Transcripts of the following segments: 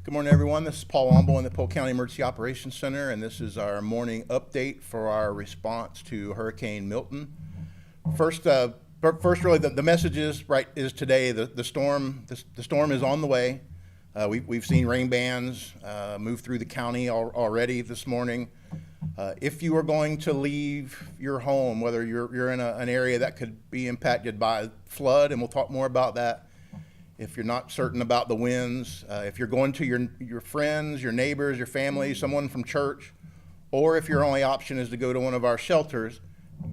Good morning, everyone. This is Paul Womble in the Polk County Emergency Operations Center, and this is our morning update for our response to Hurricane Milton. First, really, the message is today the storm is on the way. We've seen rain bands move through the county already this morning. If you are going to leave your home, whether you're in an area that could be impacted by flood, and we'll talk more about that. If you're not certain about the winds, if you're going to your friends, your neighbors, your family, someone from church, or if your only option is to go to one of our shelters,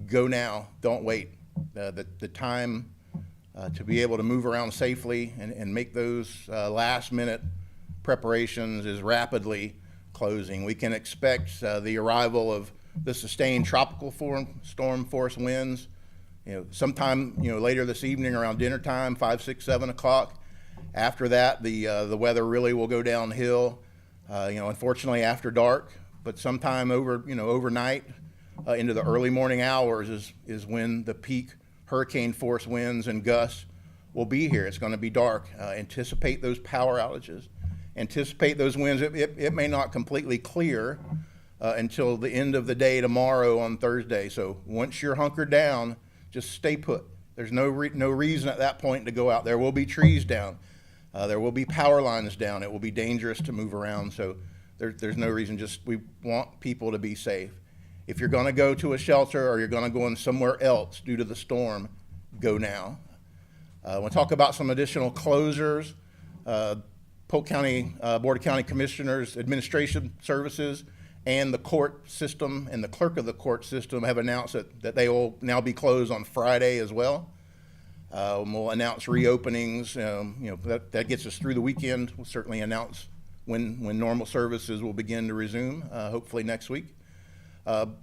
go now. Don't wait. The time to be able to move around safely and make those last-minute preparations is rapidly closing. We can expect the arrival of the sustained tropical storm force winds sometime later this evening around dinner time, 5, 6, 7 o'clock. After that, the weather really will go downhill. Unfortunately after dark, but sometime overnight into the early morning hours is when the peak hurricane force winds and gusts will be here. It's going to be dark. Anticipate those power outages. Anticipate those winds. It may not completely clear until the end of the day tomorrow on Thursday. So once you're hunkered down, just stay put. There's no reason at that point to go out. There will be trees down. There will be power lines down. It will be dangerous to move around. So there's no reason. We want people to be safe. If you're going to go to a shelter or you're going to go in somewhere else due to the storm, go now. We'll talk about some additional closures. Polk County Board of County Commissioners Administration Services and the court system and the clerk of the court system have announced that they will now be closed on Friday as well. We'll announce reopenings. That gets us through the weekend. We'll certainly announce when normal services will begin to resume, hopefully next week. Wanted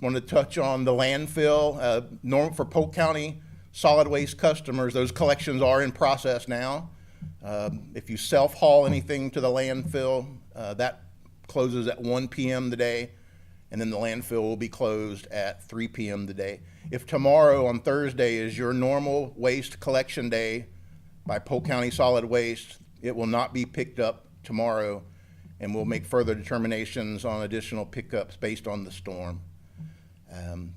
to touch on the landfill. For Polk County solid waste customers, those collections are in process now. If you self-haul anything to the landfill, that closes at 1 p.m. today, and then the landfill will be closed at 3 p.m. today. If tomorrow on Thursday is your normal waste collection day by Polk County Solid Waste, it will not be picked up tomorrow, and we'll make further determinations on additional pickups based on the storm.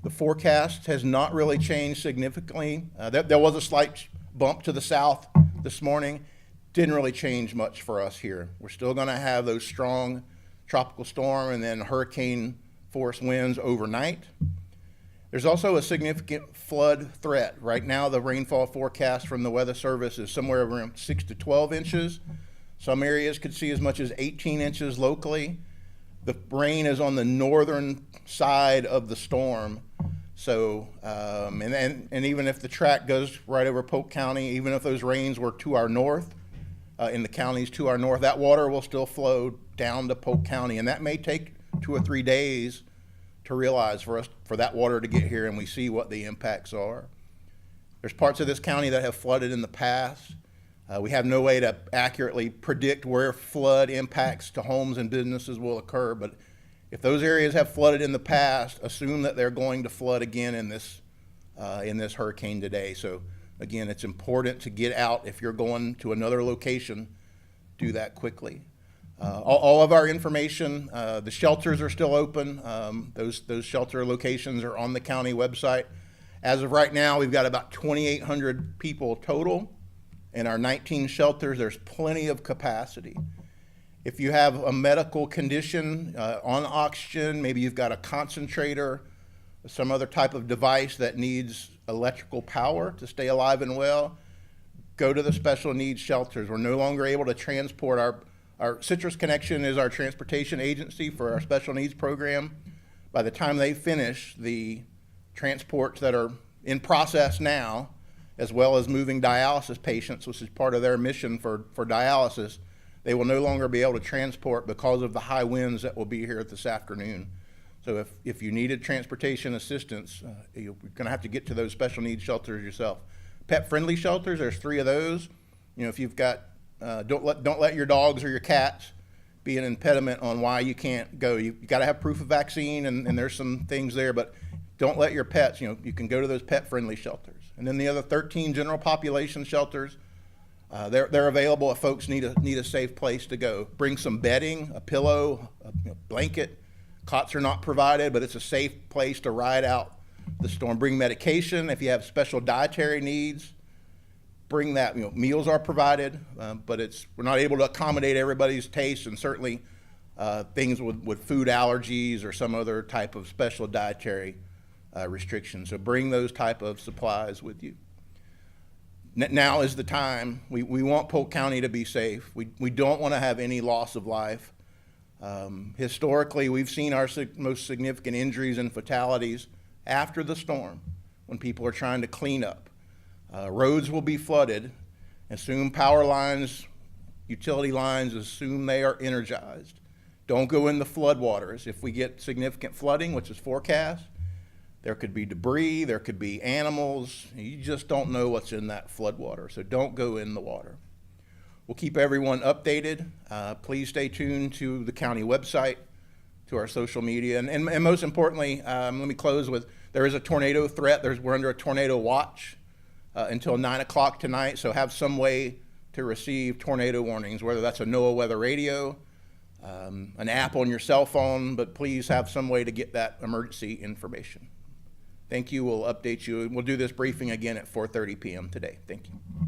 The forecast has not really changed significantly. There was a slight bump to the south this morning. Didn't really change much for us here. We're still going to have those strong tropical storm and then hurricane force winds overnight. There's also a significant flood threat. Right now, the rainfall forecast from the Weather Service is somewhere around 6 to 12 inches. Some areas could see as much as 18 inches locally. The rain is on the northern side of the storm. So, and even if the track goes right over Polk County, even if those rains were to our north, in the counties to our north, that water will still flow down to Polk County, and that may take 2 or 3 days to realize for that water to get here, and we see what the impacts are. There's parts of this county that have flooded in the past. We have no way to accurately predict where flood impacts to homes and businesses will occur, but if those areas have flooded in the past, assume that they're going to flood again in this hurricane today. So again, it's important to get out. If you're going to another location, do that quickly. All of our information, the shelters are still open. Those shelter locations are on the county website. As of right now, we've got about 2,800 people total. In our 19 shelters, there's plenty of capacity. If you have a medical condition on oxygen, maybe you've got a concentrator, some other type of device that needs electrical power to stay alive and well, go to the special needs shelters. We're no longer able to transport. Our Citrus Connection is our transportation agency for our special needs program. By the time they finish the transports that are in process now, as well as moving dialysis patients, which is part of their mission for dialysis, they will no longer be able to transport because of the high winds that will be here this afternoon. So if you needed transportation assistance, you're going to have to get to those special needs shelters yourself. Pet-friendly shelters, there's 3 of those. If you've got, don't let your dogs or your cats be an impediment on why you can't go. You got to have proof of vaccine, and there's some things there, but don't let your pets, you can go to those pet-friendly shelters. And then the other 13 general population shelters They're available if folks need a safe place to go. Bring some bedding, a pillow, a blanket. Cots are not provided, but it's a safe place to ride out the storm. Bring medication if you have special dietary needs. Bring that. Meals are provided, but we're not able to accommodate everybody's taste, and certainly things with food allergies or some other type of special dietary restrictions. So bring those type of supplies with you. Now is the time. We want Polk County to be safe. We don't want to have any loss of life. Historically, we've seen our most significant injuries and fatalities after the storm when people are trying to clean up. Roads will be flooded. Assume power lines, utility lines, assume they are energized. Don't go in the floodwaters. If we get significant flooding, which is forecast, there could be debris, there could be animals. You just don't know what's in that floodwater, so don't go in the water. We'll keep everyone updated. Please stay tuned to the county website, to our social media, and most importantly, let me close with, there is a tornado threat. We're under a tornado watch until 9 o'clock tonight, so have some way to receive tornado warnings, whether that's a NOAA weather radio, an app on your cell phone, but please have some way to get that emergency information. Thank you. We'll update you. We'll do this briefing again at 4:30 p.m. today. Thank you.